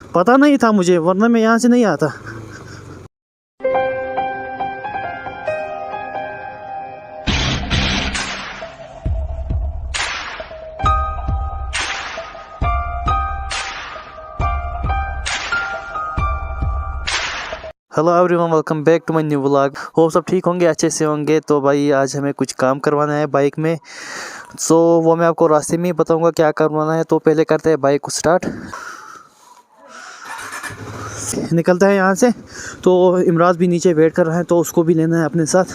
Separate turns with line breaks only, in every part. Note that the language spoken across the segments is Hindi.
पता नहीं था मुझे, वरना मैं यहाँ से नहीं आता। Hello everyone, welcome back to my new vlog. Hope सब ठीक होंगे, अच्छे से होंगे। तो भाई आज हमें कुछ काम करवाना है बाइक में, सो वो मैं आपको रास्ते में ही बताऊंगा क्या करवाना है। तो पहले करते हैं बाइक को स्टार्ट, निकलता है यहाँ से। तो इमराज भी नीचे वेट कर रहा है, तो उसको भी लेना है अपने साथ।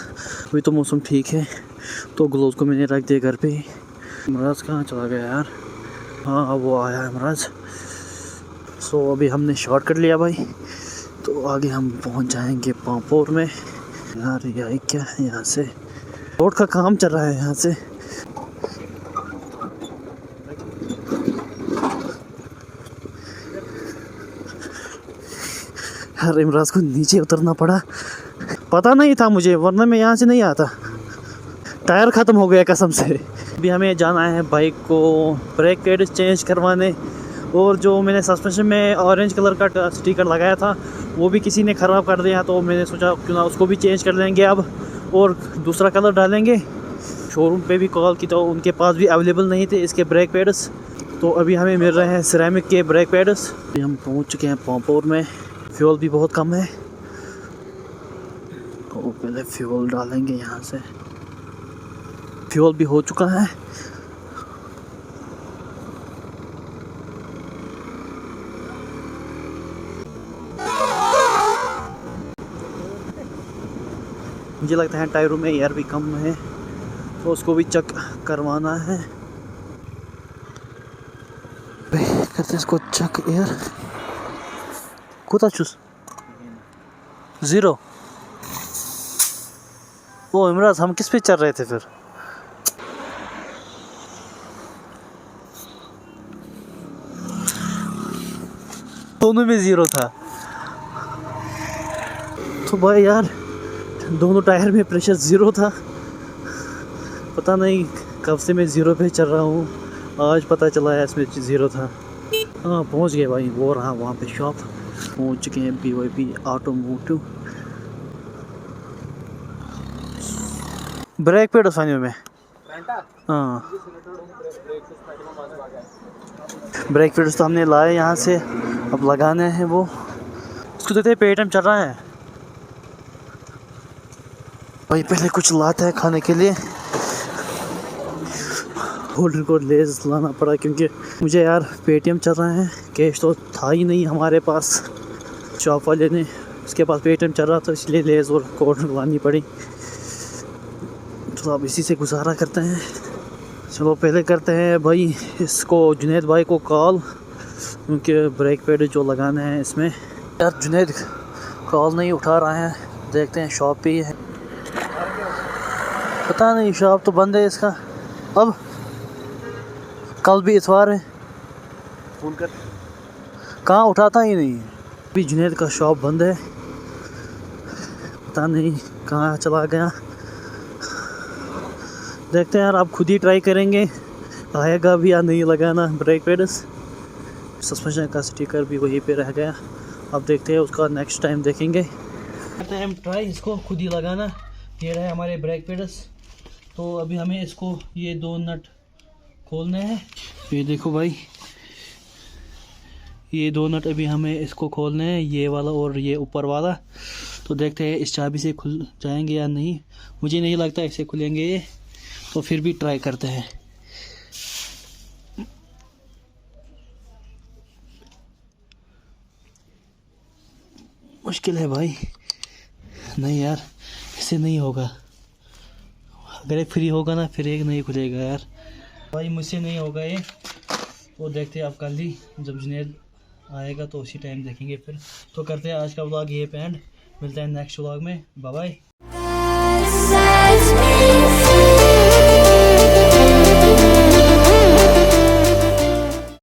अभी तो मौसम ठीक है, तो ग्लोव्स को मैंने रख दिया घर पे ही। इमराज कहाँ चला गया यार? हाँ अब वो आया इमराज। सो अभी हमने शॉर्ट कर लिया भाई, तो आगे हम पहुंच जाएंगे पांपोर में। यार यही क्या है, यहाँ से रोड का काम चल रहा है यहाँ से। यार इमराज को नीचे उतरना पड़ा, पता नहीं था मुझे, वरना मैं यहाँ से नहीं आता। टायर ख़त्म हो गया कसम से। अभी हमें जाना है बाइक को ब्रेक पैड चेंज करवाने, और जो मैंने सस्पेंशन में ऑरेंज कलर का स्टिकर लगाया था वो भी किसी ने ख़राब कर दिया, तो मैंने सोचा क्यों ना उसको भी चेंज कर लेंगे अब, और दूसरा कलर डालेंगे। शोरूम पे भी कॉल की तो उनके पास भी अवेलेबल नहीं थे इसके ब्रेक पैड्स, तो अभी हमें मिल रहे हैं सिरेमिक के ब्रेक पैड्स। अभी हम पहुंच चुके हैं पांपोर में। फ्यूल भी बहुत कम है, तो पहले फ्यूल डालेंगे यहाँ से। फ्यूल भी हो चुका है। मुझे लगता है टायरों में एयर भी कम है, तो उसको भी चेक करवाना है। करते इसको चेक एयर कोता चूस 0। ओ इमराज, हम किस पे चल रहे थे फिर? दोनों में 0 था। तो भाई यार दोनों टायर में प्रेशर 0 था। पता नहीं कब से मैं 0 पे चल रहा हूँ, आज पता चला है इसमें 0 था। हाँ पहुँच गए भाई, वो रहा वहाँ पे शॉप। पहुँच चुके हैं BYP ऑटोमोटिव। ब्रेक पैड उठाने में, हाँ ब्रेक पैड तो हमने लाए यहाँ से, अब लगाने हैं वो। उसको देखते हैं पेट में चल रहा है भाई। पहले कुछ लाता है खाने के लिए। होल्डर को लेस लाना पड़ा, क्योंकि मुझे यार पेटीएम चल रहा है, कैश तो था ही नहीं हमारे पास। शॉप वाले ने, उसके पास पेटीएम चल रहा था, इसलिए लेस और कोड लानी पड़ी। तो अब इसी से गुजारा करते हैं। चलो पहले करते हैं भाई इसको जुनैद भाई को कॉल, क्योंकि ब्रेक पैड जो लगाना है इसमें। यार जुनैद कॉल नहीं उठा रहा है, देखते हैं शॉप पे ही है। पता नहीं शॉप तो बंद है इसका। अब कल भी इतवार है, फोन कर कहाँ उठाता ही नहीं। अभी जुनैद का शॉप बंद है, पता नहीं कहाँ चला गया। देखते हैं यार, आप खुद ही ट्राई करेंगे आएगा भी या नहीं लगाना ब्रेक पैड्स। सस्पेंशन का स्टिकर भी वहीं पे रह गया, अब देखते हैं उसका नेक्स्ट टाइम देखेंगे। करते हैं हम ट्राई इसको खुद ही लगाना। ये रहे हमारे ब्रेक पैड्स। तो अभी हमें इसको ये 2 नट खोलने हैं। ये देखो भाई, ये 2 नट अभी हमें इसको खोलने हैं, ये वाला और ये ऊपर वाला। तो देखते हैं इस चाबी से खुल जाएंगे या नहीं। मुझे नहीं लगता ऐसे खुलेंगे ये, तो फिर भी ट्राई करते हैं। मुश्किल है भाई, नहीं यार इससे नहीं होगा। अगर एक फ्री होगा ना, फिर एक नहीं खुलेगा यार। भाई मुझसे नहीं होगा ये, तो देखते हैं आप कल ही जब जुनैद आएगा तो उसी टाइम देखेंगे फिर। तो करते हैं आज का व्लॉग ये पे एंड, मिलते हैं नेक्स्ट व्लॉग में। Bye bye.